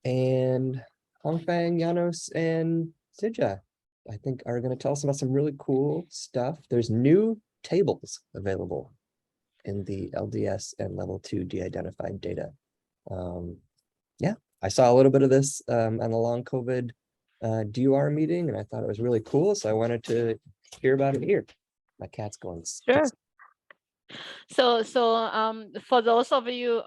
And Hongfang, Janos, and Sija, I think, are going to tell us about some really cool stuff. There's new tables available in the LDS and level 2 de-identified data. Yeah, I saw a little bit of this on the long COVID DUR meeting, and I thought it was really cool, so I wanted to hear about it here. My cat's going. Sure. So for those of you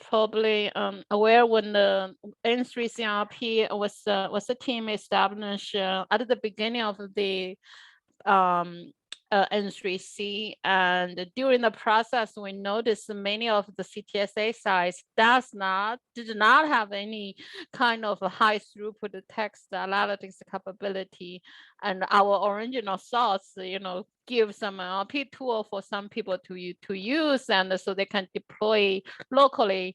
probably aware, when the N3C was a team established at the beginning of the N3C, and during the process, we noticed many of the CTSA sites did not have any kind of a high throughput text analytics capability, and our original thoughts, give some NLP tool for some people to use, and so they can deploy locally.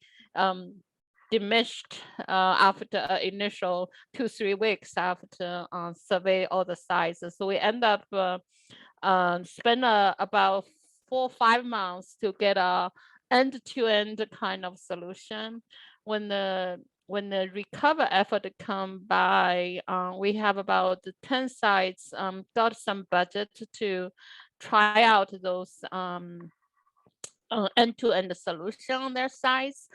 Diminished after initial 2-3 weeks after survey all the sites. So we end up spend about 4 or 5 months to get a end-to-end kind of solution. When the recover effort come by, we have about 10 sites got some budget to try out those end-to-end solution on their sites.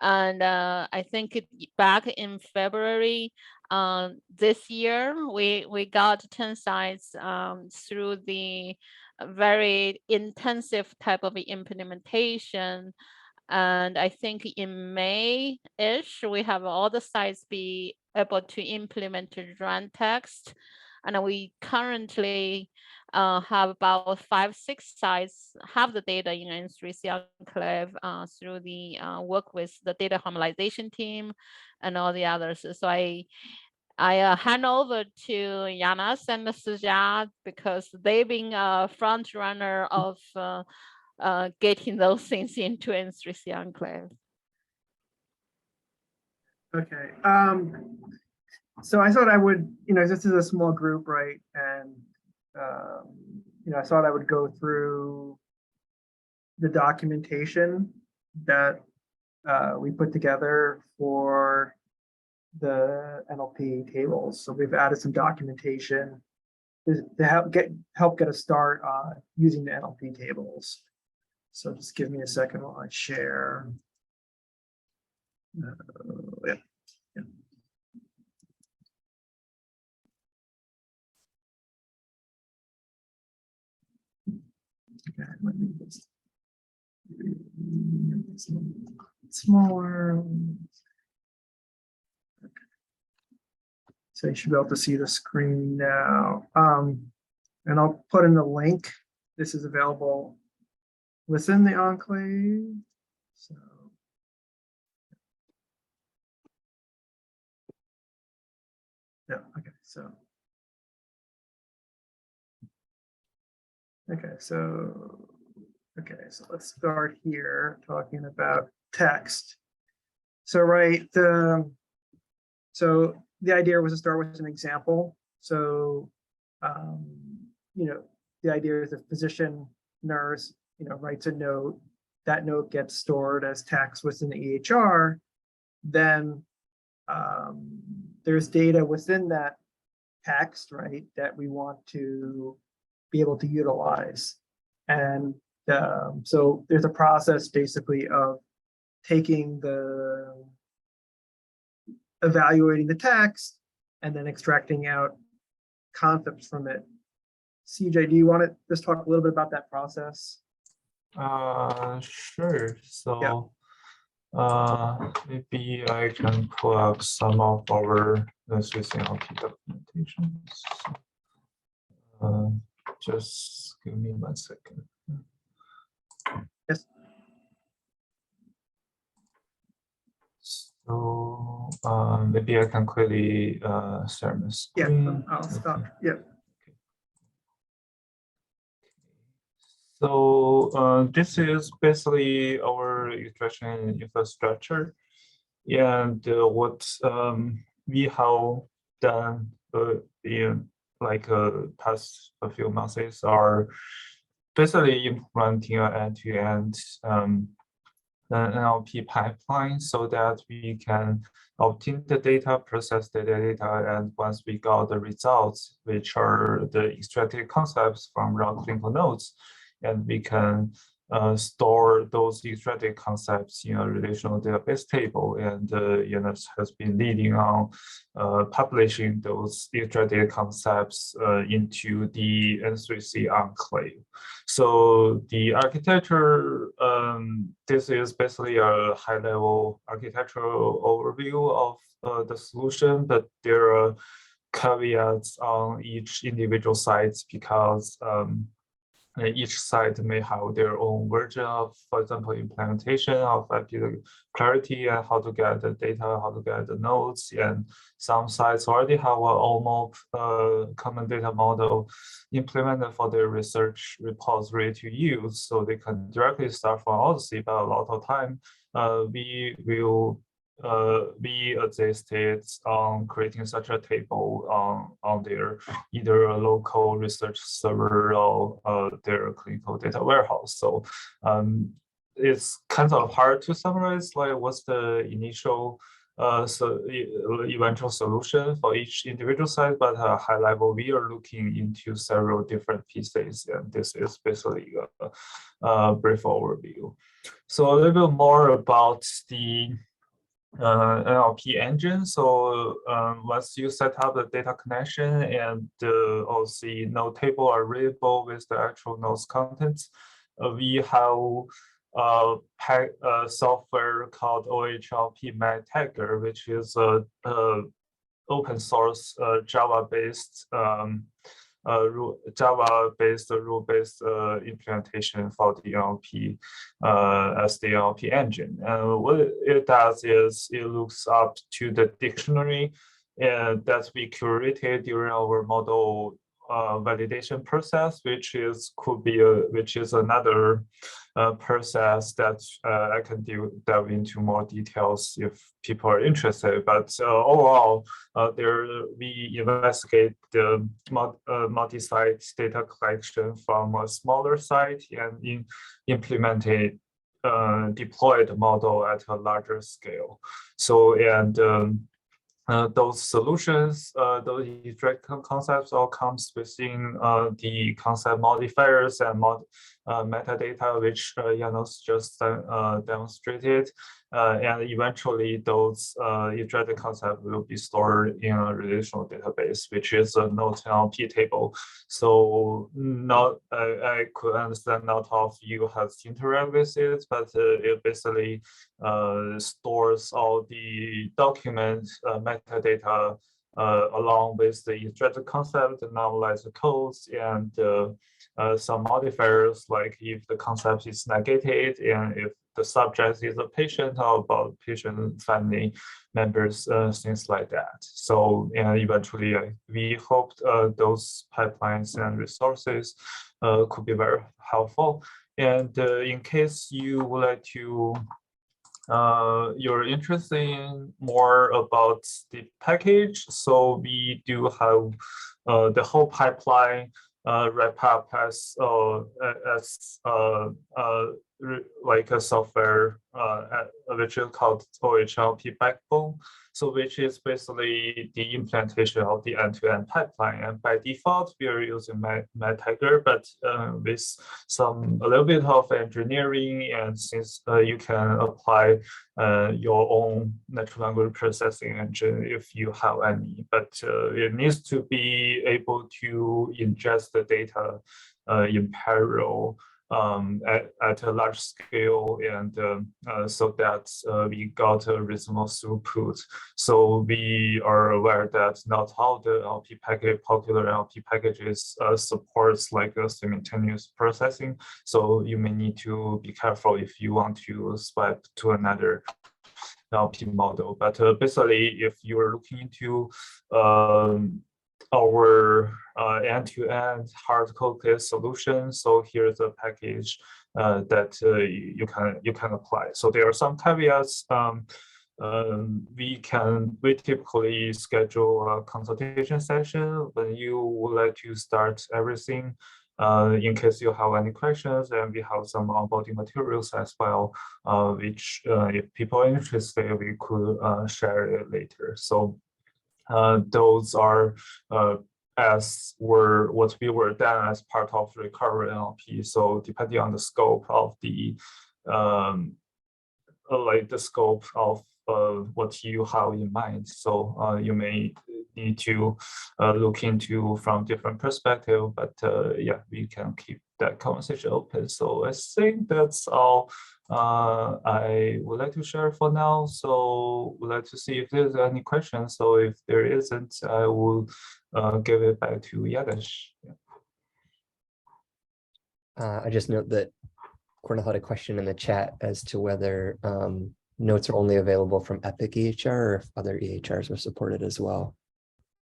And I think back in February this year, we got 10 sites through the very intensive type of implementation. And I think in May-ish, we have all the sites be able to implement run text. And we currently have about 5-6 sites have the data in N3C enclave through the work with the data harmonization team and all the others. So I hand over to Janos and Sija because they've been a front runner of getting those things into N3C enclave. Okay. So I thought I would, this is a small group, right? And I thought I would go through the documentation that we put together for the NLP tables. So we've added some documentation to help get a start on using the NLP tables. So just give me a second while I share. Yeah. Okay, let me just smaller. Okay. So you should be able to see the screen now. And I'll put in the link. This is available within the enclave. So yeah, okay, so so let's start here talking about text. So so the idea was to start with an example. So the idea is a physician nurse writes a note, that note gets stored as text within the EHR, then there's data within that text, right, that we want to be able to utilize. And so there's a process basically of evaluating the text and then extracting out concepts from it. CJ, do you want to just talk a little bit about that process? Sure. So maybe I can pull up some of our NLP documentations. Just give me 1 second. Yes. So maybe I can quickly share my screen. Yeah, I'll stop. Yeah. So this is basically our extraction infrastructure, and what we have done in past a few months are basically implementing an end-to-end an NLP pipeline so that we can obtain the data, process the data, and once we got the results, which are the extracted concepts from raw clinical notes, and we can store those extracted concepts in a relational database table, and Yannis has been leading on publishing those extracted concepts into the N3C enclave. So the architecture, this is basically a high-level architectural overview of the solution, but there are caveats on each individual sites because each site may have their own version of, for example, implementation of IP clarity and how to get the data, how to get the nodes. And some sites already have an almost common data model implemented for their research repository to use, so they can directly start from Odyssey. But a lot of time, we will we assisted on creating such a table on their either a local research server or their clinical data warehouse. So it's kind of hard to summarize like what's the initial eventual solution for each individual site, but at a high level, we are looking into several different pieces, and this is basically a brief overview. So a little bit more about the NLP engine. So once you set up the data connection and all the node table are readable with the actual nodes contents, we have a software called OHLP MedTagger, which is a open source Java-based Java-based rule-based implementation for the NLP as the NLP engine. And what it does is it looks up to the dictionary that we curated during our model validation process, which is another process that I can delve into more details if people are interested. But overall, we investigate the multi-site data collection from a smaller site and implement a deployed model at a larger scale. So those solutions, those direct concepts all comes within the concept modifiers and metadata, which Janos just demonstrated. And eventually those iterated concepts will be stored in a relational database, which is a node NLP table. So I could understand not all of you has interact with it, but it basically stores all the document metadata along with the extracted concept, the normalized codes, and some modifiers, like if the concept is negated and if the subject is a patient or about patient family members, things like that. So eventually we hope those pipelines and resources could be very helpful. And in case you would like to you're interested in more about the package, so we do have the whole pipeline wrap up as like a software which is called OHLP backbone. So which is basically the implementation of the end-to-end pipeline. And by default, we are using MedTagger, but with a little bit of engineering, and since you can apply your own natural language processing engine if you have any, but it needs to be able to ingest the data in parallel at a large scale, and so that we got a reasonable throughput. So we are aware that not all the NLP package, popular NLP packages supports like a simultaneous processing. So you may need to be careful if you want to swipe to another NLP model. But basically, if you are looking into our end-to-end hard-coded solution, so here's a package that you can apply. So there are some caveats. We typically schedule a consultation session when you would like to start everything In case you have any questions, and we have some onboarding materials as well, which if people are interested, we could share it later. So those are what we were done as part of recovery NLP. So depending on the scope of the what you have in mind. So you may need to look into from different perspective, but yeah, we can keep that conversation open. So I think that's all I would like to share for now. So would like to see if there's any questions. So if there isn't, I will give it back to Yadesh. Yeah. I just note that Cornell had a question in the chat as to whether notes are only available from Epic EHR or if other EHRs are supported as well.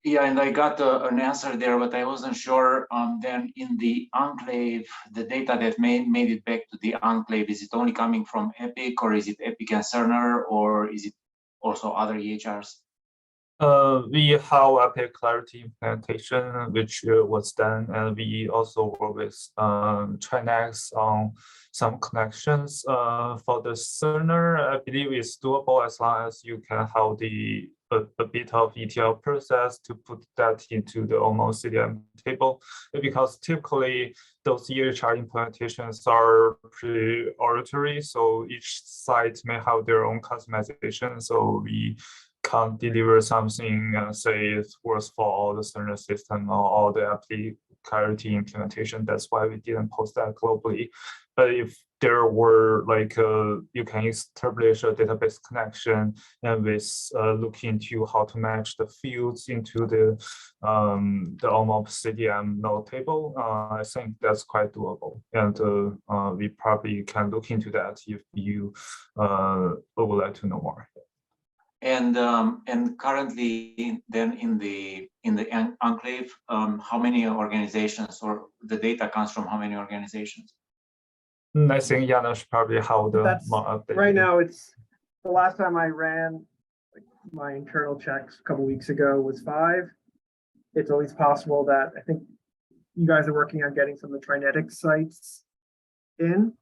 Yeah, and I got an answer there, but I wasn't sure. Then in the enclave, the data that made it back to the enclave, is it only coming from Epic, or is it Epic and Cerner, or is it also other EHRs? We have Epic Clarity implementation, which was done, and we also work with Trinex on some connections. For the Cerner, I believe it's doable as long as you can have a bit of ETL process to put that into the almost CDM table, because typically those EHR implementations are pretty arbitrary, so each site may have their own customization. So we can't deliver something, say it works for all the Cerner system or all the Epic Clarity implementation. That's why we didn't post that globally. But if there were you can establish a database connection and with look into how to match the fields into the OMOP CDM node table, I think that's quite doable. And we probably can look into that if you would like to know more. And currently, then in the enclave, how many organizations, or the data comes from how many organizations? I think Janusz probably have the more updated. Right now, it's the last time I ran my internal checks a couple weeks ago was 5. It's always possible that I think you guys are working on getting some of the Trinetics sites in.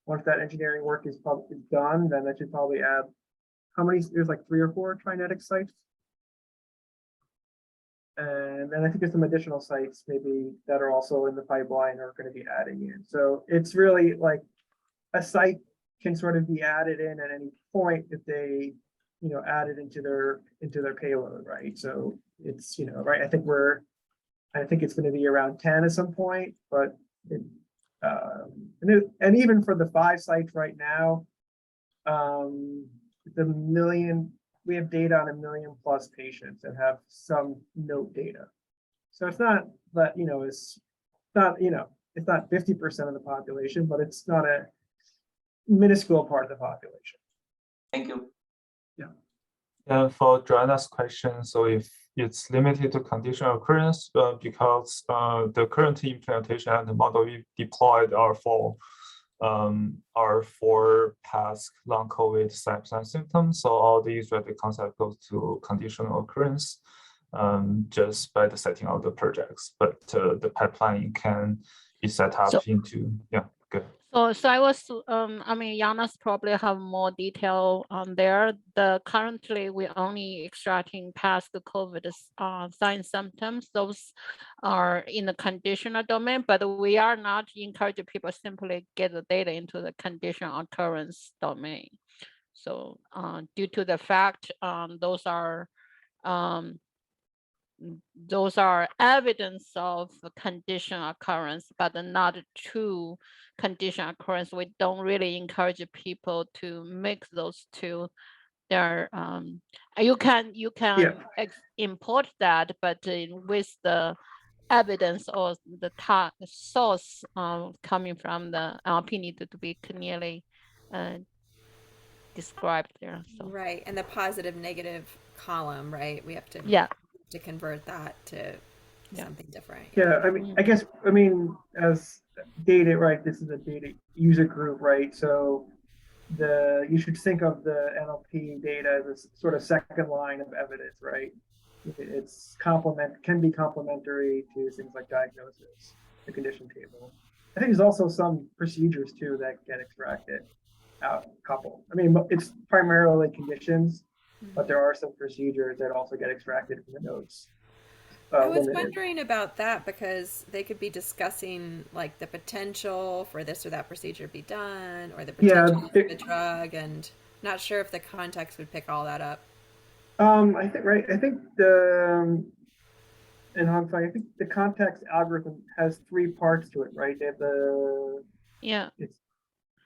Once that engineering work is done, then I should probably add. How many? There's like 3 or 4 Trinetics sites. And then I think there's some additional sites maybe that are also in the pipeline or going to be adding in. So it's really like a site can sort of be added in at any point if they, add it into their payload, right? So it's, right. I think it's going to be around 10 at some point, but and even for the 5 sites right now, we have data on 1 million plus patients and have some note data. So it's not that, it's not 50% of the population, but it's not a minuscule part of the population. Thank you. Yeah. And for Joanna's question, so if it's limited to conditional occurrence, because the current implementation and the model we deployed are for past long COVID signs and symptoms. So all these the concept goes to conditional occurrence just by the setting of the projects. But the pipeline can be set up into, yeah, good. So I was, Janusz probably have more detail on there. Currently we only extracting past the COVID signs symptoms. Those are in the conditional domain, but we are not encouraging people simply get the data into the conditional occurrence domain. So due to the fact those are evidence of conditional occurrence, but not true conditional occurrence. We don't really encourage people to mix those two. There, you can import that, but with the evidence or the source coming from the NLP needed to be clearly described there. So. Right, and the positive negative column, right? We have to to convert that to something different. Yeah, I guess as data, right? This is a data user group, right? So you should think of the NLP data as a sort of second line of evidence, right? It's can be complementary to things like diagnosis. the condition table. I think there's also some procedures too that get extracted out a couple. I mean, it's primarily conditions, but there are some procedures that also get extracted from the notes. I was limited. wondering about that because they could be discussing like the potential for this or that procedure to be done or the potential of the drug, and not sure if the context would pick all that up. I think, right. I think in Hong Kong, I think the context algorithm has 3 parts to it, right? They have it's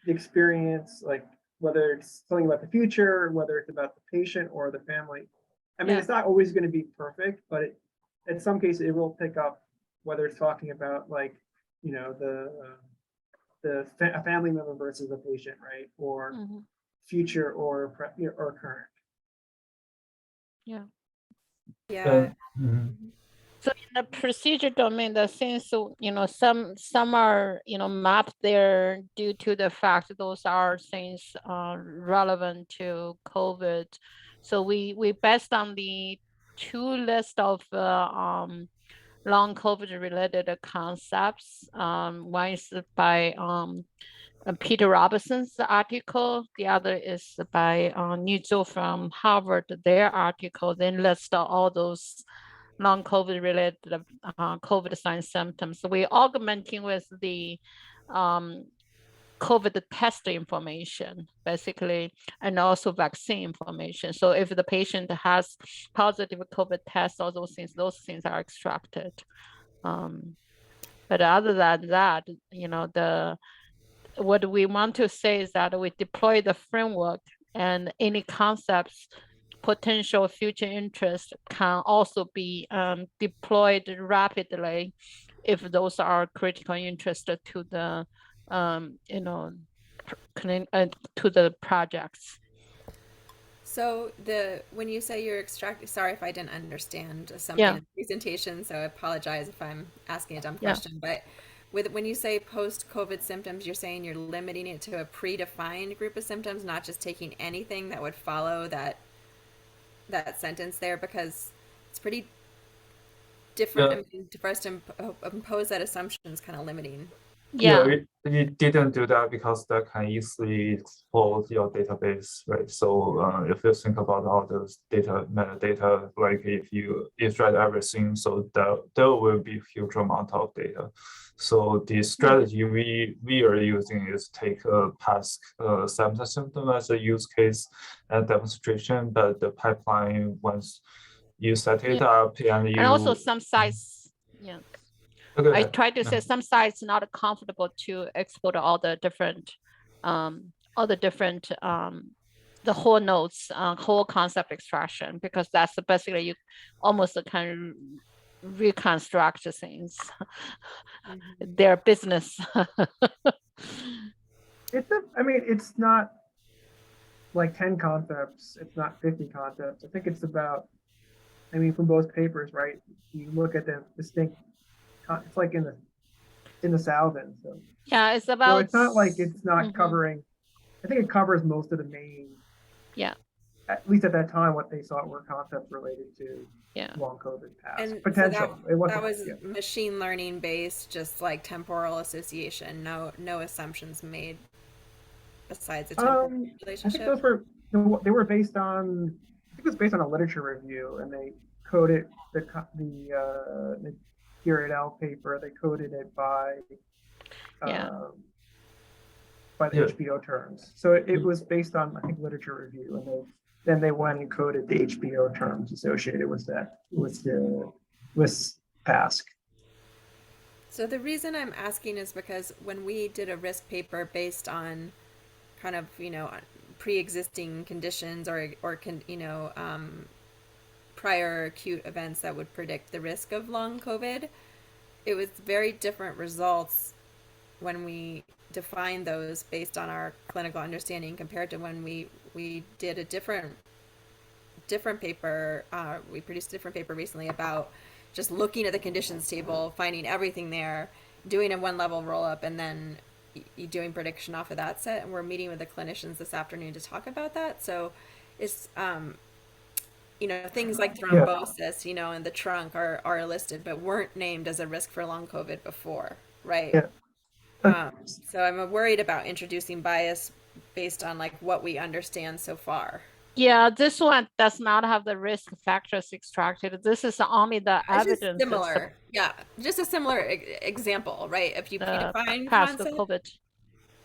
the experience, like whether it's something about the future, whether it's about the patient or the family. I mean, it's not always going to be perfect, but in some cases it will pick up whether it's talking about like, you know, a family member versus a patient, right? Or future or current. Yeah. So in the procedure domain, the things, you know, some are, you know, mapped there due to the fact that those are things relevant to COVID. So we based on the 2 list of long COVID related concepts. One is by Peter Robinson's article. The other is by Nuzzo from Harvard, their article. Then list all those long COVID related COVID signs symptoms. So we're augmenting with the COVID test information, basically, and also vaccine information. So if the patient has positive COVID test, all those things are extracted. But other than that, you know, what we want to say is that we deploy the framework, and any concepts, potential future interest can also be deployed rapidly if those are critical interest to the you know, to the projects. So when you say you're extracting, sorry if I didn't understand something in the presentation, so I apologize if I'm asking a dumb question, but when you say post-COVID symptoms, you're saying you're limiting it to a predefined group of symptoms, not just taking anything that would follow that sentence there, because it's pretty different. I mean, for us to impose that assumption is kind of limiting. We didn't do that because that can easily expose your database, right? So if you think about all those metadata, like if you extract everything, so there will be huge amount of data. So the strategy we are using is take a past symptom as a use case and demonstration, but the pipeline, once you set it up and also some sites, Okay. I tried to say some sites not comfortable to export all the different, the whole nodes, whole concept extraction, because that's basically you almost can reconstruct things, their business. I mean, it's not like 10 concepts. It's not 50 concepts. I think it's about, I mean, from both papers, right? You look at the distinct, it's like in the thousands. So. Yeah, it's about. So it's not like it's not covering. I think it covers most of the main. Yeah. At least at that time, what they thought were concepts related to long COVID past and potential. So that was machine learning based, just like temporal association. No assumptions made besides a temporal relationship. I think they were based on. I think it was based on a literature review, and they coded the L paper. They coded it by the HBO terms. So it was based on, I think, literature review, and then they went and coded the HBO terms associated with that with PASC. So the reason I'm asking is because when we did a risk paper based on kind of, you know, pre-existing conditions or prior acute events that would predict the risk of long COVID, it was very different results when we defined those based on our clinical understanding compared to when we did a different paper. We produced a different paper recently about just looking at the conditions table, finding everything there, doing a 1-level roll up, and then doing prediction off of that set. And we're meeting with the clinicians this afternoon to talk about that. So it's you know, things like thrombosis, you know, in the trunk are listed, but weren't named as a risk for long COVID before. right? Yeah. So I'm worried about introducing bias based on like what we understand so far. Yeah, this one does not have the risk factors extracted. This is only the It's just evidence. similar, yeah, just a similar example, right? If you predefine Past the concept, COVID.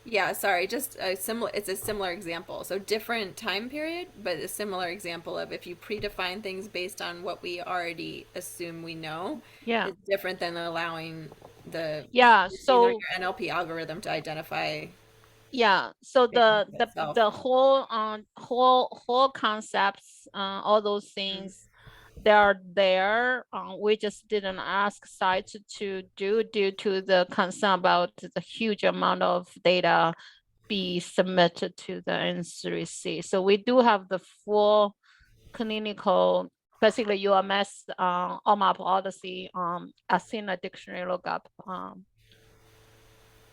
yeah, sorry, just a similar, it's a similar example. So different time period, but a similar example of if you predefine things based on what we already assume we know, Yeah. it's different than allowing the Yeah. machine or So your NLP algorithm to identify yeah. So the itself. the whole concepts, all those things, they are there. We just didn't ask sites to do due to the concern about the huge amount of data be submitted to the N3C. So we do have the full clinical, basically UMS, OMAP Odyssey, Athena dictionary lookup.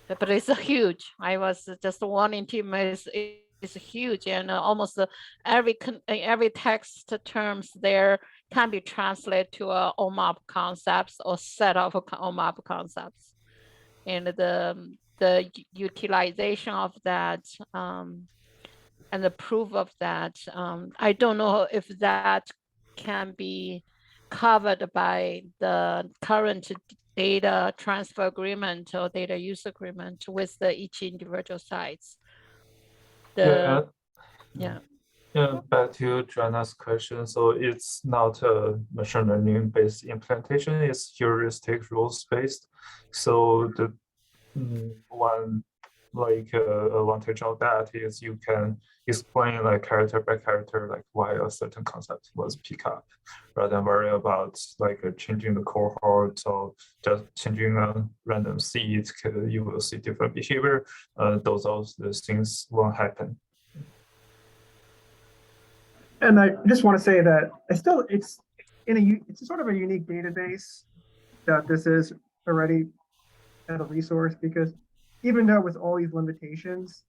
But it's huge. I was just warning team is huge, and almost every text terms there can be translated to a OMAP concepts or set of OMAP concepts, and the utilization of that and the proof of that. I don't know if that can be covered by the current data transfer agreement or data use agreement with each individual sites. Yeah. Yeah. Yeah, back to Joanna's question. So it's not a machine learning based implementation, it's heuristic rules based. So the one advantage of that is you can explain like character by character like why a certain concept was picked up, rather than worry about like changing the cohort or just changing a random seed. You will see different behavior. Those things won't happen. And I just want to say that it's sort of a unique database that this is already as a resource, because even though with all these limitations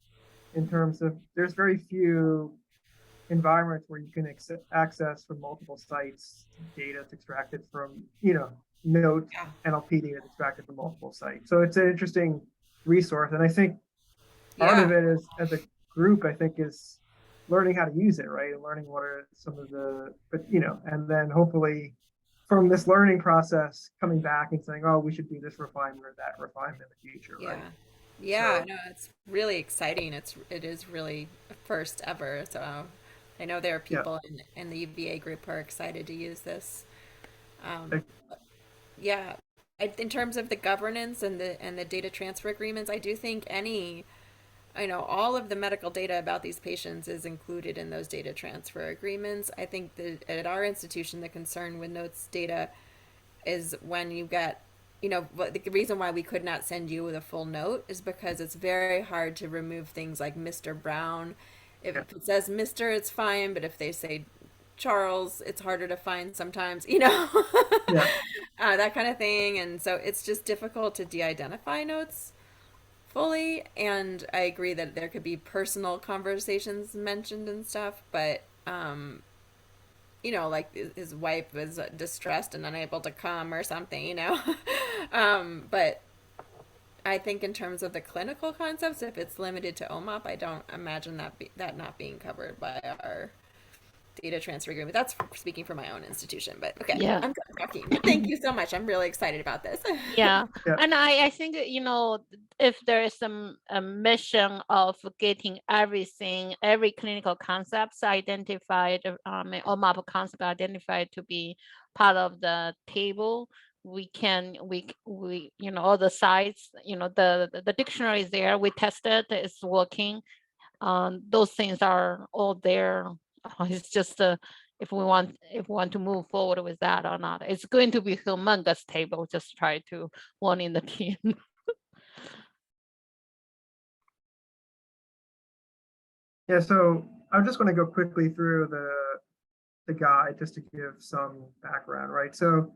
in terms of there's very few environments where you can access from multiple sites data that's extracted from, node NLP data that's extracted from multiple sites. So it's an interesting resource. And I think part of it is, as a group, I think is learning how to use it, right? And learning what are some of and then hopefully from this learning process, coming back and saying, oh, we should do this refinement or that refinement in the future, right? Yeah, no, it's really exciting. It is really first ever. So I know there are people in the UVA group who are excited to use this. In terms of the governance and the data transfer agreements, I do think all of the medical data about these patients is included in those data transfer agreements. I think that at our institution, the concern with notes data is when you get, the reason why we could not send you the full note is because it's very hard to remove things like Mr. Brown. If it says Mr., it's fine, but if they say Charles, it's harder to find sometimes, that kind of thing. And so it's just difficult to de-identify notes fully. And I agree that there could be personal conversations mentioned and stuff, but like his wife was distressed and unable to come or something, but I think in terms of the clinical concepts, if it's limited to OMAP, I don't imagine that not being covered by our data transfer agreement. That's speaking for my own institution, but okay. Yeah. I'm done talking. Thank you so much. I'm really excited about this. Yeah. And I think, if there is a mission of getting every clinical concepts identified, OMAP concept identified to be part of the table, we all the sites, the dictionary is there, we tested, it's working. Those things are all there. It's just if we want to move forward with that or not. It's going to be a humongous table. Just try to warn in the team. Yeah, so I'm just going to go quickly through the guide just to give some background, right? So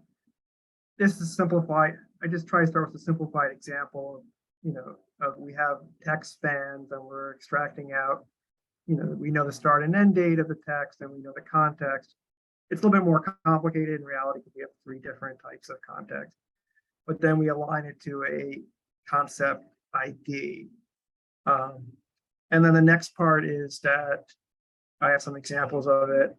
this is simplified. I just try to start with a simplified example of we have text spans and we're extracting out, we know the start and end date of the text and we know the context. It's a little bit more complicated in reality because we have 3 different types of context. But then we align it to a concept ID. And then the next part is that I have some examples of it.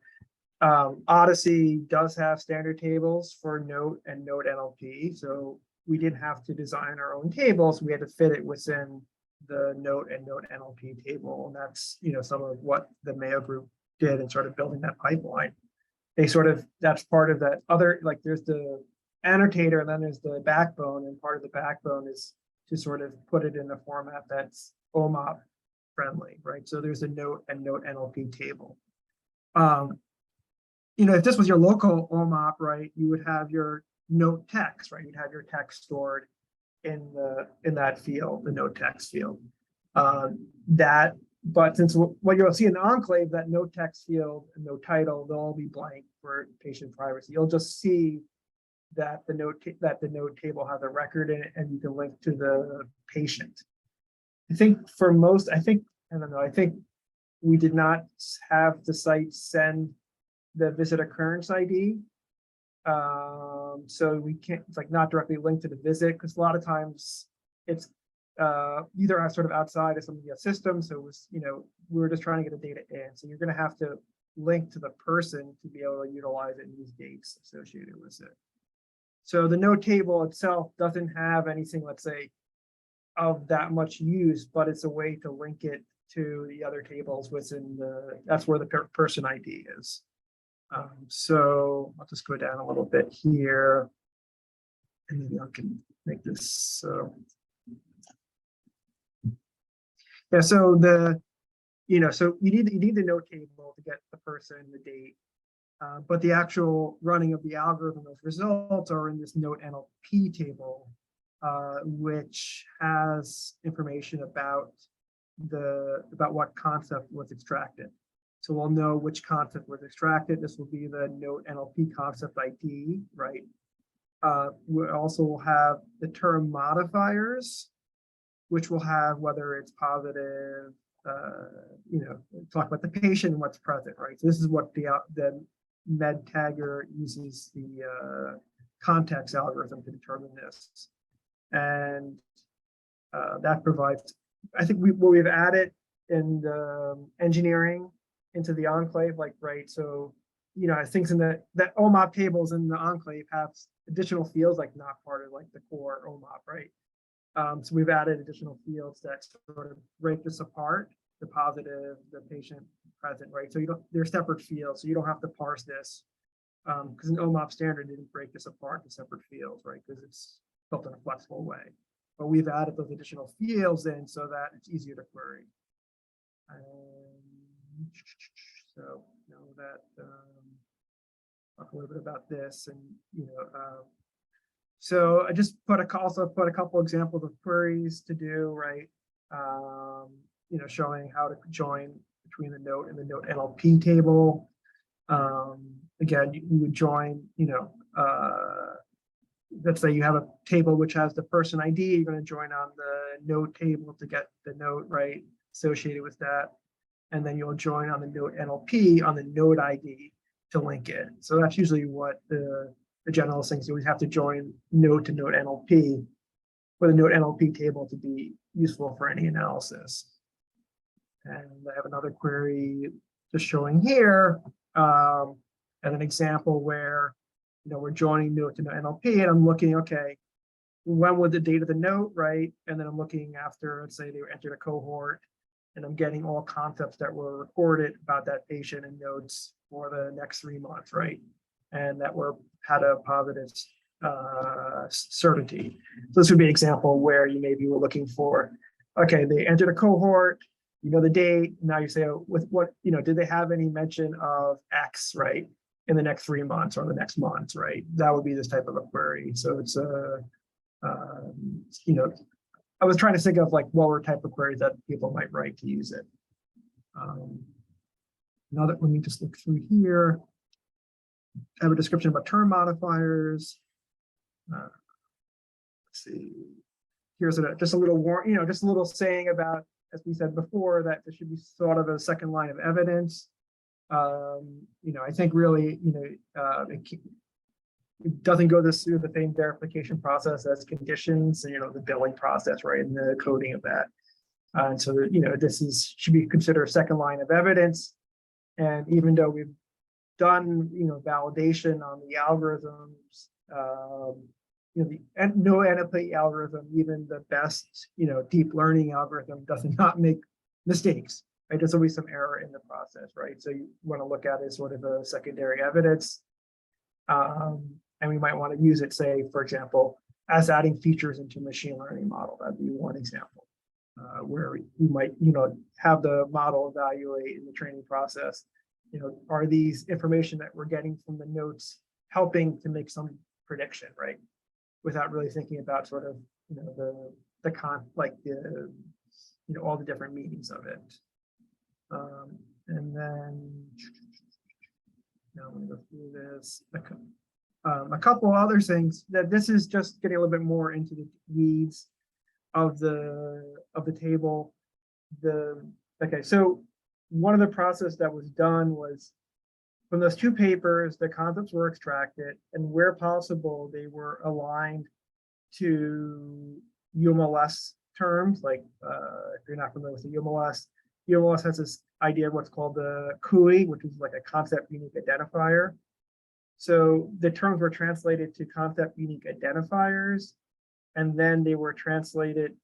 Odyssey does have standard tables for note and note NLP. So we didn't have to design our own tables. We had to fit it within the note and note NLP table. And that's, some of what the Mayo group did in sort of building that pipeline. That's part of that other, like there's the annotator and then there's the backbone, and part of the backbone is to sort of put it in a format that's OMOP friendly, right? So there's a note and note NLP table. If this was your local OMOP, right, you would have your note text, right? You'd have your text stored in that field, the note text field. But since what you'll see in the enclave, that note text field and no title, they'll all be blank for patient privacy. You'll just see that the note table has a record in it, and you can link to the patient. I think we did not have the site send the visit occurrence ID. So we can't, it's like not directly linked to the visit, because a lot of times it's either sort of outside of some of the systems. So it was, we were just trying to get the data in. So you're going to have to link to the person to be able to utilize it and use dates associated with it. So the note table itself doesn't have anything, let's say, of that much use, but it's a way to link it to the other tables within that's where the person ID is. So I'll just go down a little bit here, and maybe I can make this so. Yeah, so so you need the note table to get the person, the date, but the actual running of the algorithm, those results are in this note NLP table, which has information about what concept was extracted. So we'll know which concept was extracted. This will be the note NLP concept ID, right? We also will have the term modifiers, which will have whether it's positive, talk about the patient and what's present, right? So this is what the med tagger uses the context algorithm to determine this. And that provides, I think what we've added in the engineering into the enclave, so, things in that OMOP tables in the enclave have additional fields, not part of the core OMOP, right? So we've added additional fields that sort of break this apart, the positive, the patient present, right? So they're separate fields, so you don't have to parse this, because an OMOP standard didn't break this apart into separate fields, right? Because it's built in a flexible way. But we've added those additional fields in so that it's easier to query. So talk a little bit about this, and so I just also put a couple examples of queries to do, right? Showing how to join between the note and the note NLP table. Again, you would join, let's say you have a table which has the person ID, you're going to join on the note table to get the note, right, associated with that. And then you'll join on the note NLP on the note ID to link it. So that's usually what the general things do. We have to join note to note NLP for the note NLP table to be useful for any analysis. And I have another query just showing here, and an example where we're joining note to note NLP, and I'm looking, okay, when was the date of the note, right? And then I'm looking after, let's say they entered a cohort, and I'm getting all concepts that were recorded about that patient and notes for the next 3 months, right? And that had a positive certainty. So this would be an example where you maybe were looking for, okay, they entered a cohort, the date. Now you say, with what, did they have any mention of X, right, in the next 3 months or the next months, right? That would be this type of a query. So it's I was trying to think of what were type of queries that people might write to use it. Let me just look through here. I have a description about term modifiers. Let's see. Here's just a little just a little saying about, as we said before, that there should be thought of a second line of evidence. I think really, it doesn't go through the same verification process as conditions, and, the billing process, right, and the coding of that. And so, this should be considered a second line of evidence. And even though we've done, validation on the algorithms, no NLP algorithm, even the best, deep learning algorithm does not make mistakes, right? There's always some error in the process, right? So you want to look at it as sort of a secondary evidence. And we might want to use it, say, for example, as adding features into machine learning model. That'd be one example, where we might, have the model evaluate in the training process. Are these information that we're getting from the notes helping to make some prediction, right? Without really thinking about sort of, all the different meanings of it. And then, now I'm gonna go through this. A couple other things that this is just getting a little bit more into the weeds of the table. So one of the process that was done was from those two papers, the concepts were extracted, and where possible, they were aligned to UMLS terms. Like if you're not familiar with the UMLS has this idea of what's called the CUI, which is like a concept unique identifier. So the terms were translated to concept unique identifiers, and then they were translated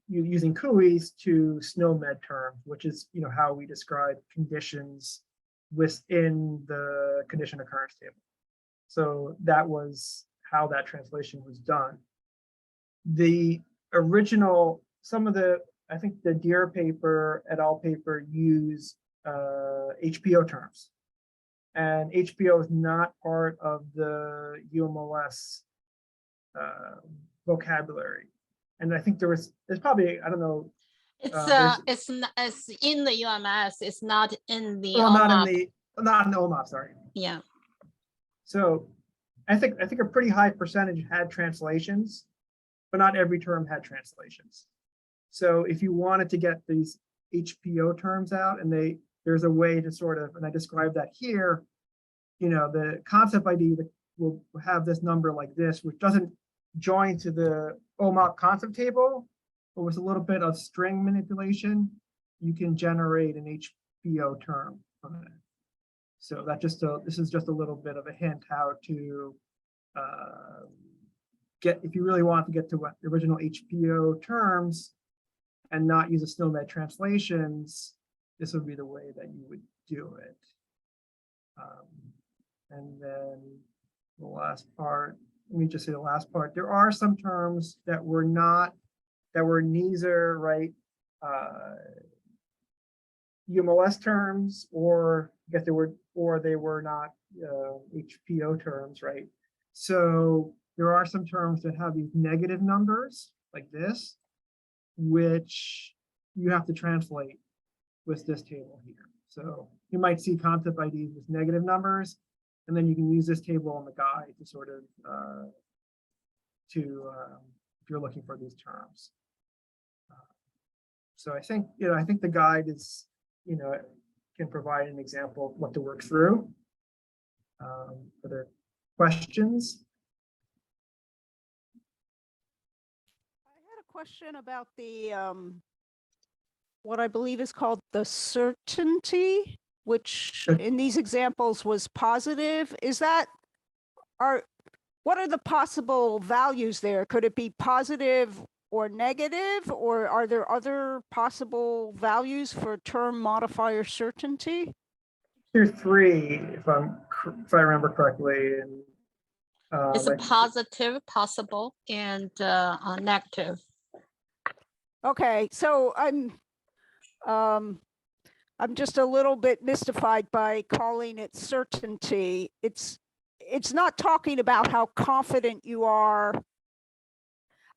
using CUIs to SNOMED terms, which is how we describe conditions within the condition occurrence table. So that was how that translation was done. The original, I think the Deere paper et al. Paper used HPO terms. And HPO is not part of the UMLS vocabulary. And I think there's probably, I don't know. It's in the UMS. It's not in the OMAP. Not in the OMAP, sorry. Yeah. So I think a pretty high percentage had translations, but not every term had translations. So if you wanted to get these HPO terms out, and there's a way to sort of, and I described that here, the concept ID that will have this number like this, which doesn't join to the OMAP concept table, but with a little bit of string manipulation, you can generate an HPO term from it. So this is just a little bit of a hint how to if you really want to get to what the original HPO terms and not use a SNOMED translations, this would be the way that you would do it. And then the last part, let me just say the last part. There are some terms that were neither, right, UMLS terms, or I guess they were not HPO terms, right? So there are some terms that have these negative numbers like this, which you have to translate with this table here. So you might see concept IDs with negative numbers, and then you can use this table in the guide to sort of if you're looking for these terms. So I think the guide is can provide an example of what to work through. Are there questions? I had a question about the what I believe is called the certainty, which in these examples was positive. What are the possible values there? Could it be positive or negative, or are there other possible values for term modifier certainty? There are three, if I remember correctly. And it's a positive, possible, and negative. Okay, so I'm just a little bit mystified by calling it certainty. It's not talking about how confident you are.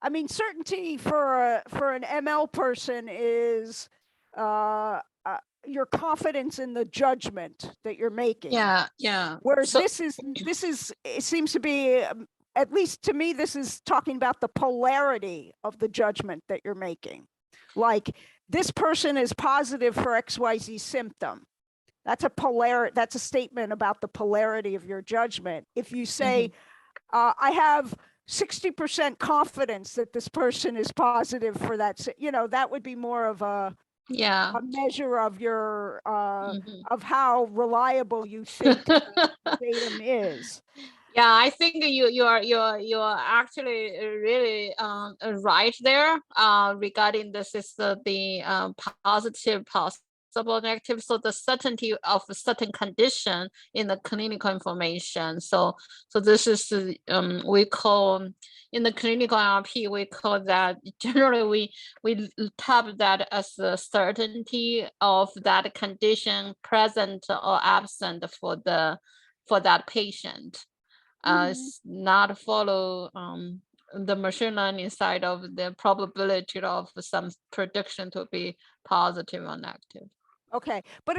I mean, certainty for an ML person is your confidence in the judgment that you're making. Yeah, yeah. Whereas this is it seems to be, at least to me, this is talking about the polarity of the judgment that you're making. Like, this person is positive for XYZ symptom. That's a statement about the polarity of your judgment. If you say, I have 60% confidence that this person is positive for that. You know, that would be more of a measure of your Mhm. of how reliable you think the datum is. Yeah, I think you're actually really right there regarding this is the positive, possible, negative. So the certainty of a certain condition in the clinical information. So this is we call in the clinical NLP, we call that generally we tap that as the certainty of that condition present or absent for that patient. It's not follow the machine learning side of the probability of some prediction to be positive or negative. Okay, but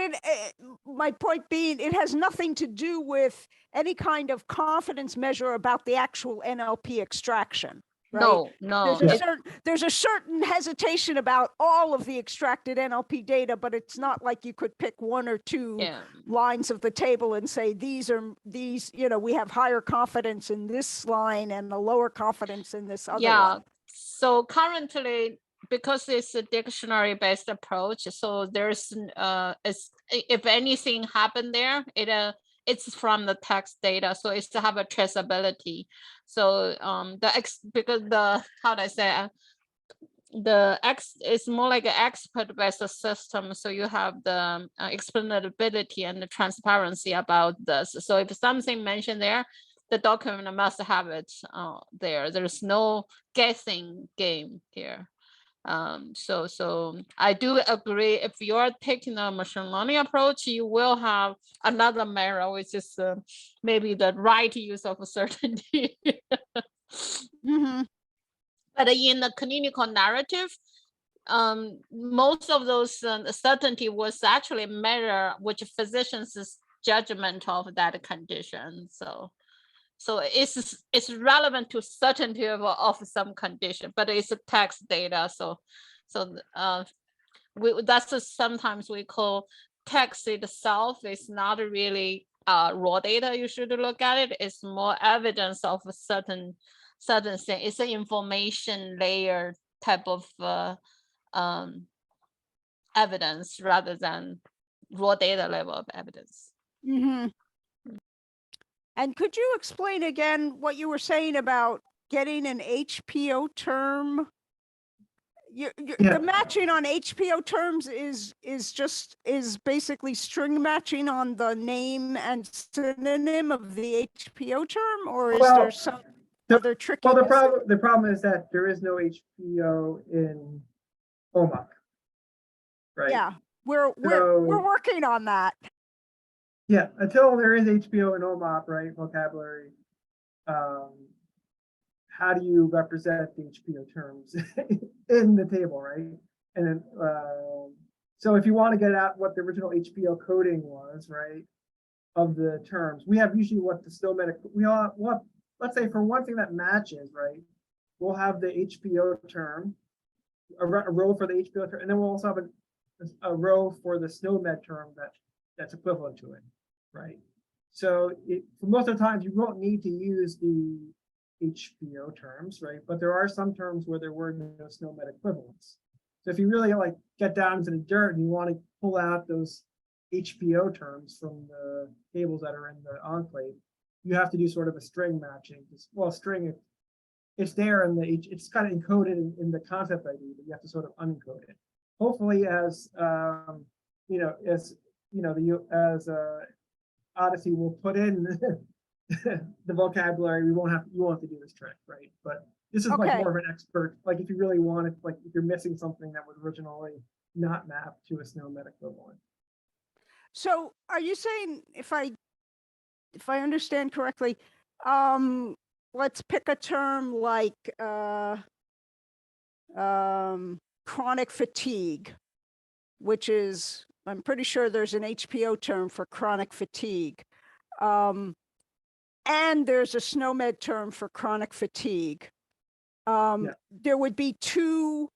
my point being, it has nothing to do with any kind of confidence measure about the actual NLP extraction, right? No. There's a certain hesitation about all of the extracted NLP data, but it's not like you could pick one or two lines of the table and say, these, you know, we have higher confidence in this line and a lower confidence in this other one. So currently, because it's a dictionary-based approach, so there's if anything happened there, it's from the text data, so it's to have a traceability. So because the how do I say it's more like an expert-based system, so you have the explainability and the transparency about this. So if something mentioned there, the document must have it there. There's no guessing game here. So I do agree, if you're taking a machine learning approach, you will have another measure, which is maybe the right use of certainty. But in the clinical narrative, most of those certainty was actually measure which physician's judgment of that condition. So it's relevant to certainty of some condition, but it's a text data. So that's sometimes we call text itself is not really raw data. You should look at it. It's more evidence of a certain thing. It's an information layer type of evidence rather than raw data level of evidence. And could you explain again what you were saying about getting an HPO term? The matching on HPO terms is basically string matching on the name and synonym of the HPO term, or is there some other tricky? Well, the problem is that there is no HPO in OMOP, right? Yeah, we're working on that. Yeah, until there is HPO in OMOP, right, vocabulary, how do you represent the HPO terms in the table, right? And then, so if you want to get out what the original HPO coding was, right, of the terms, we have usually what the SNOMED, let's say for one thing that matches, right, we'll have the HPO term, a row for the HPO term, and then we'll also have a row for the SNOMED term that's equivalent to it, right? So for most of the times, you won't need to use the HPO terms, right? But there are some terms where there were no SNOMED equivalents. So if you really like get down into the dirt and you want to pull out those HPO terms from the tables that are in the enclave, you have to do sort of a string matching. Well, string, it's there in it's kind of encoded in the concept ID, but you have to sort of unencode it. Hopefully, as Odyssey will put in the vocabulary, you won't have to do this trick, right? But this is like more of an expert, like if you really want it, like if you're missing something that was originally not mapped to a SNOMED equivalent. So are you saying, if I understand correctly, let's pick a term like chronic fatigue, which is, I'm pretty sure there's an HPO term for chronic fatigue. And there's a SNOMED term for chronic fatigue. There would be two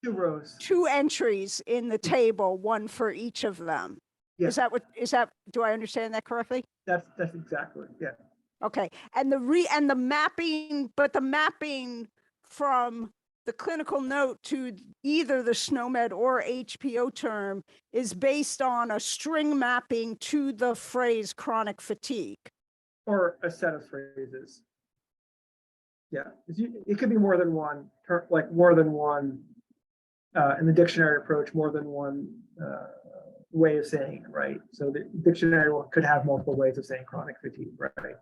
rows, two entries in the table, one for each of them. Yeah. Is that, do I understand that correctly? That's exactly, yeah. Okay, and the mapping, but the mapping from the clinical note to either the SNOMED or HPO term is based on a string mapping to the phrase chronic fatigue. Or a set of phrases. Yeah, it could be more than one, like more than one, in the dictionary approach, more than one way of saying it, right? So the dictionary could have multiple ways of saying chronic fatigue, right?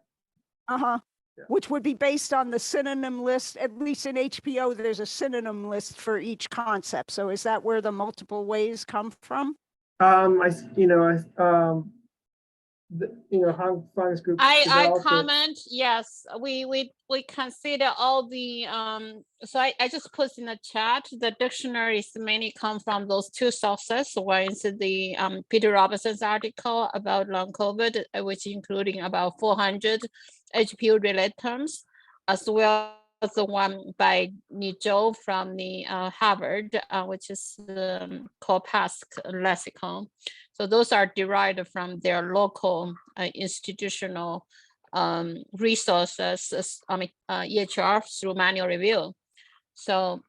Uh-huh. Yeah. Which would be based on the synonym list. At least in HPO, there's a synonym list for each concept. So is that where the multiple ways come from? Hong Fang's group. I comment, yes, we consider all the so I just put in the chat, the dictionaries mainly come from those two sources. One is the Peter Robinson's article about long COVID, which including about 400 HPO related terms, as well as the one by Nizhou from the Harvard, which is called PASC lexicon. So those are derived from their local institutional resources, EHR through manual review. So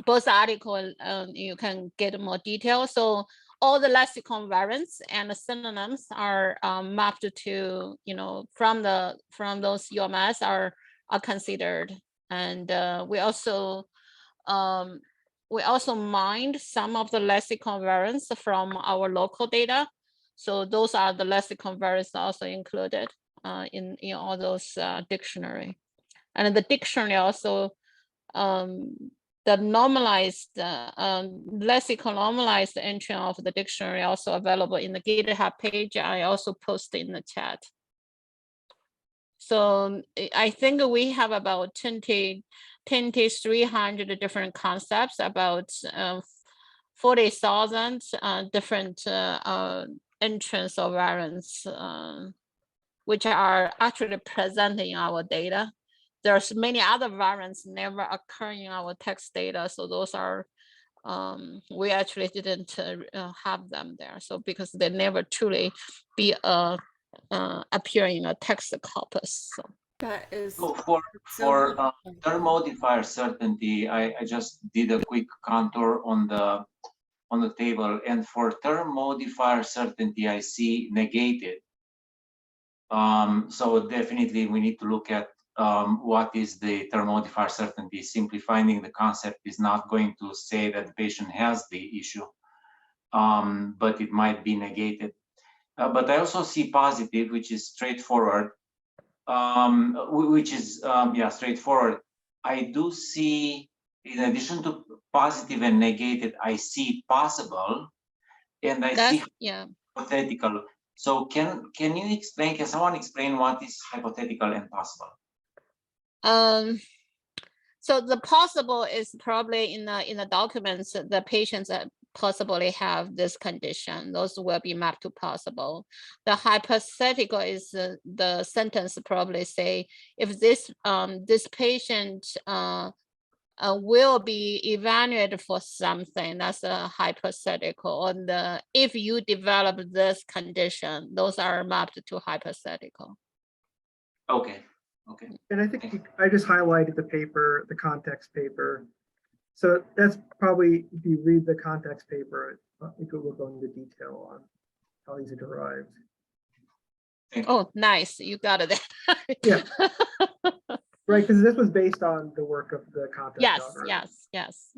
both articles, you can get more detail. So all the lexicon variants and the synonyms are mapped to, from those UMS are considered. And we also mined some of the lexicon variants from our local data. So those are the lexicon variants also included in all those dictionary. And the dictionary also, the normalized, lexicon normalized entry of the dictionary also available in the GitHub page. I also posted in the chat. So I think we have about 2,300 different concepts, about 40,000 different entrants or variants, which are actually present in our data. There's many other variants never occur in our text data. So those are, we actually didn't have them there. So because they never truly be appear in a text corpus. So. That is So for term modifier certainty, I just did a quick contour on the table, and for term modifier certainty, I see negated. So definitely we need to look at what is the term modifier certainty. Simply finding the concept is not going to say that the patient has the issue, but it might be negated. But I also see positive, which is straightforward, straightforward. I do see, in addition to positive and negated, I see possible, and I see hypothetical. So can you explain? Can someone explain what is hypothetical and possible? So the possible is probably in the documents, the patients possibly have this condition. Those will be mapped to possible. The hypothetical is the sentence probably say, if this this patient will be evaluated for something, that's a hypothetical. And if you develop this condition, those are mapped to hypothetical. Okay. Okay. And I think I just highlighted the paper, the context paper. So that's probably, if you read the context paper, it will go into detail on how these are derived. Oh, nice. You got it. Yeah. Right, because this was based on the work of the context algorithm. Yes.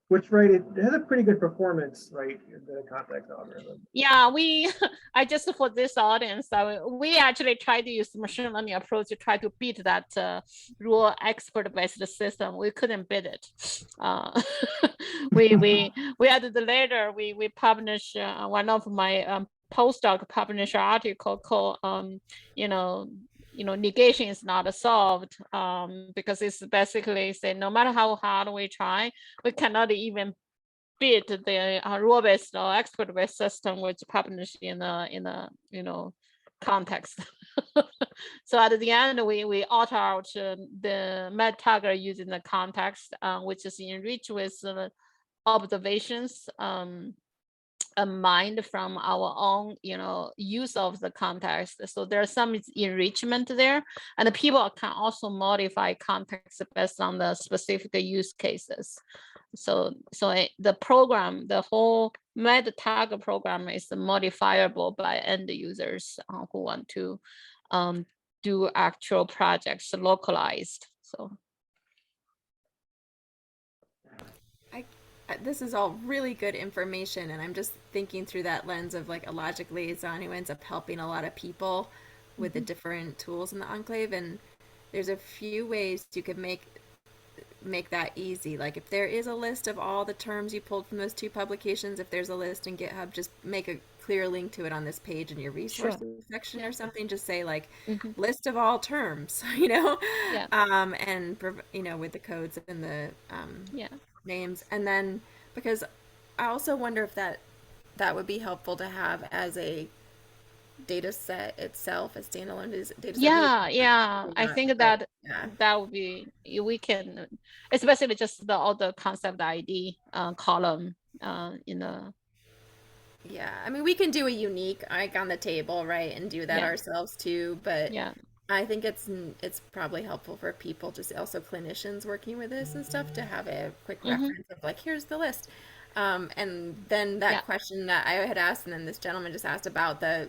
Which, right, it has a pretty good performance, right, in the context algorithm. Yeah, I just for this audience, we actually try to use machine learning approach to try to beat that raw expert-based system. We couldn't beat it. We added later. We published one of my postdoc published article called negation is not solved, because it's basically say no matter how hard we try, we cannot even beat the rule-based or expert-based system, which published in a context. So at the end, we alter out the med tagger using the context, which is enriched with observations mined from our own, use of the context. So there's some enrichment there, and the people can also modify context based on the specific use cases. So the program, the whole med tag program is modifiable by end users who want to do actual projects localized. So this is all really good information, and I'm just thinking through that lens of like a logic liaison who ends up helping a lot of people with the different tools in the enclave. And there's a few ways you could make that easy. Like if there is a list of all the terms you pulled from those 2 publications, if there's a list in GitHub, just make a clear link to it on this page in your resources section or something. Just say like list of all terms, and with the codes and the names. And then, because I also wonder if that would be helpful to have as a data set itself, a standalone data set. I think that would be, we can, especially just all the concept ID column in the. I mean, we can do a unique icon on the table, right, and do that ourselves too, but I think it's probably helpful for people, just also clinicians working with this and stuff, to have a quick reference of like, here's the list. And then that question that I had asked, and then this gentleman just asked about the,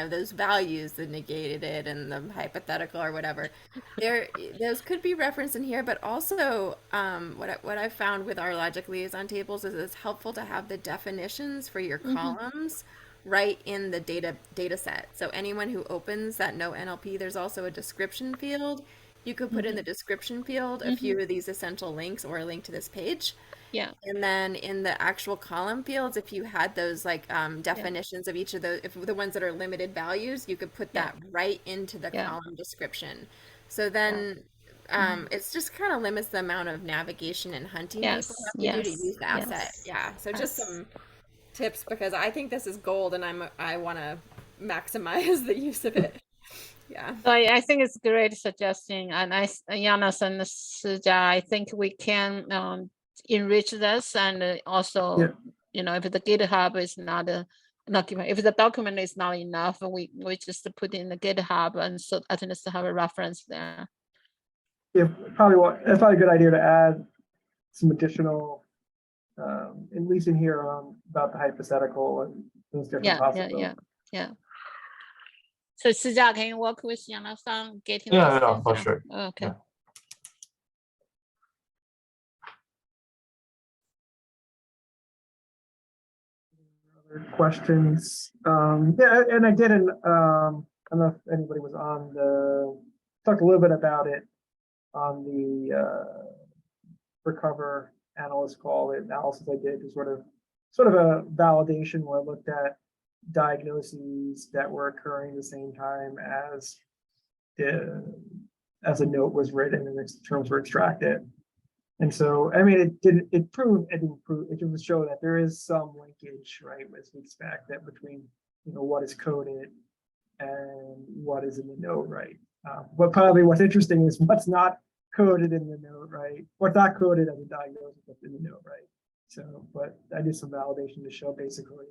those values that negated it and the hypothetical or whatever. Those could be referenced in here, but also what I found with our logic liaison tables is it's helpful to have the definitions for your columns right in the data set. So anyone who opens that no NLP, there's also a description field. You could put in the description field a few of these essential links or a link to this page. And then in the actual column fields, if you had those like definitions of each of those, if the ones that are limited values, you could put that right into the column description. So then it's just kind of limits the amount of navigation and hunting people have to do to use the asset. So just some tips, because I think this is gold, and I want to maximize the use of it. So I think it's great suggestion, and Janos and Suja, I think we can enrich this, and also if the GitHub is not if the document is not enough, we just put in the GitHub, and so at least have a reference there. That's probably a good idea to add some additional, at least in here, about the hypothetical and those different possibilities. So Suja, can you work with Janos on getting Yeah, for sure. Okay. Questions. And I didn't, I don't know if anybody was on talked a little bit about it on the Recover analyst call, the analysis I did, to sort of a validation where I looked at diagnoses that were occurring the same time as a note was written and its terms were extracted. And so, I mean, it didn't show that there is some linkage, right, as we expect, that between, what is coded and what is in the note, right? But probably what's interesting is what's not coded in the note, right? What's not coded as a diagnosis, what's in the note, right? So, but I did some validation to show basically,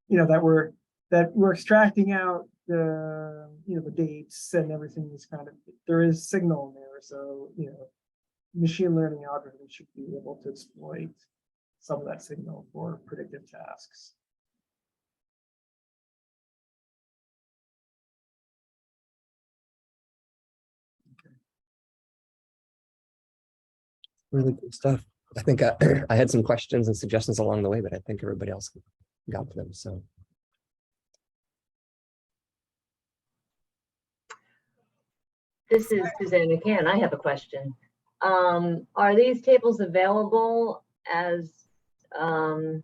that we're extracting out the, the dates and everything is there is signal in there. So, machine learning algorithms should be able to exploit some of that signal for predictive tasks. Really cool stuff. I think I had some questions and suggestions along the way, but I think everybody else got them. So. This is Suzanne McCann. I have a question. Are these tables available as in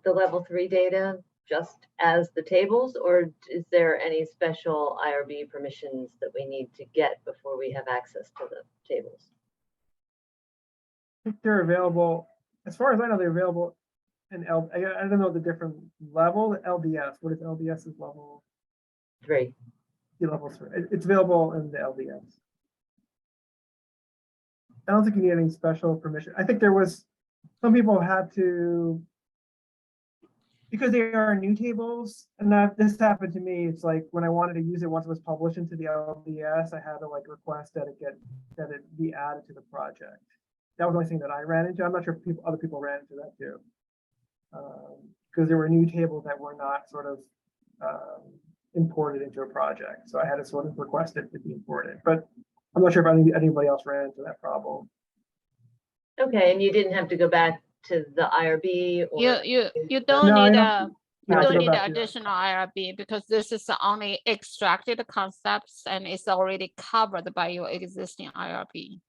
the level 3 data just as the tables, or is there any special IRB permissions that we need to get before we have access to the tables? I think they're available, as far as I know, they're available in I don't know the different level. LDS, what is LDS's level? 3. Level 3. It's available in the LDS. I don't think you need any special permission. I think there was, some people had to because they are new tables, and this happened to me. It's like when I wanted to use it once it was published into the LDS, I had to like request that it be added to the project. That was the only thing that I ran into. I'm not sure if other people ran into that too, because there were new tables that were not sort of imported into a project, so I had to sort of request it to be imported. But I'm not sure if anybody else ran into that problem. Okay, and you didn't have to go back to the IRB or? You don't No, need you have to go need back to that. additional IRB because this is only extracted concepts and it's already covered by your existing IRB.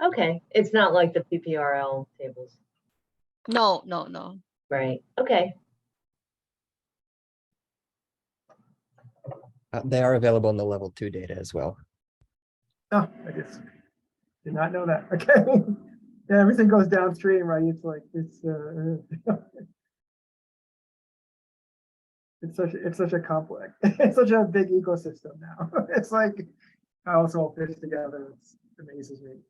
Okay, it's not like the PPRL tables. No. Right, okay. They are available in the level 2 data as well. Oh, I just did not know that. Okay. Yeah, everything goes downstream, right? It's like it's such a complex, it's such a big ecosystem now. It's like how it's all fits together. It amazes me.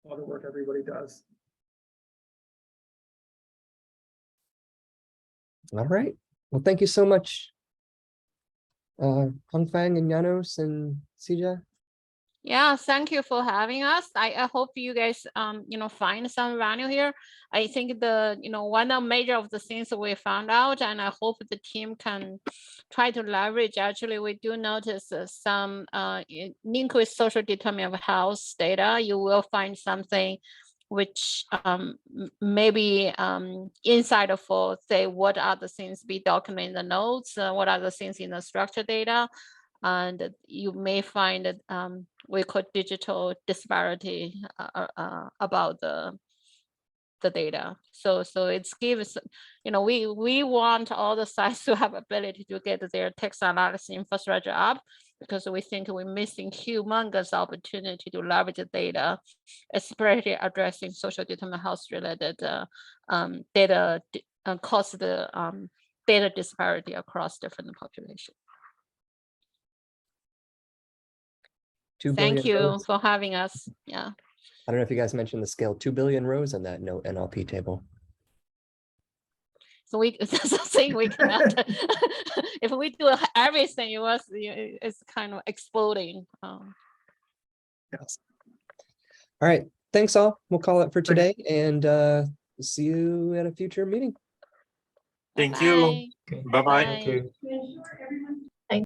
All the work everybody does. All right. Well, thank you so much, Hongfang and Janos and Sija. Yeah, thank you for having us. I hope you guys find some value here. I think one of major of the things we found out, and I hope the team can try to leverage. Actually, we do notice some link with social determinant of health data. You will find something which maybe inside for say what are the things be documented in the notes, what are the things in the structured data. And you may find that we call digital disparity about the data. So it gives, we want all the sites to have ability to get their text analysis infrastructure up, because we think we're missing humongous opportunity to leverage the data, especially addressing social determinant health related data, cause the data disparity across different populations. Thank you rows. for having us. Yeah. I don't know if you guys mentioned the scale, 2 billion rows on that NLP table. So that's the thing we cannot. If we do everything, it's kind of exploding. Yes. All right. Thanks all. We'll call it for today, and see you at a future meeting. Thank you. Bye-bye. Bye-bye. Thank you.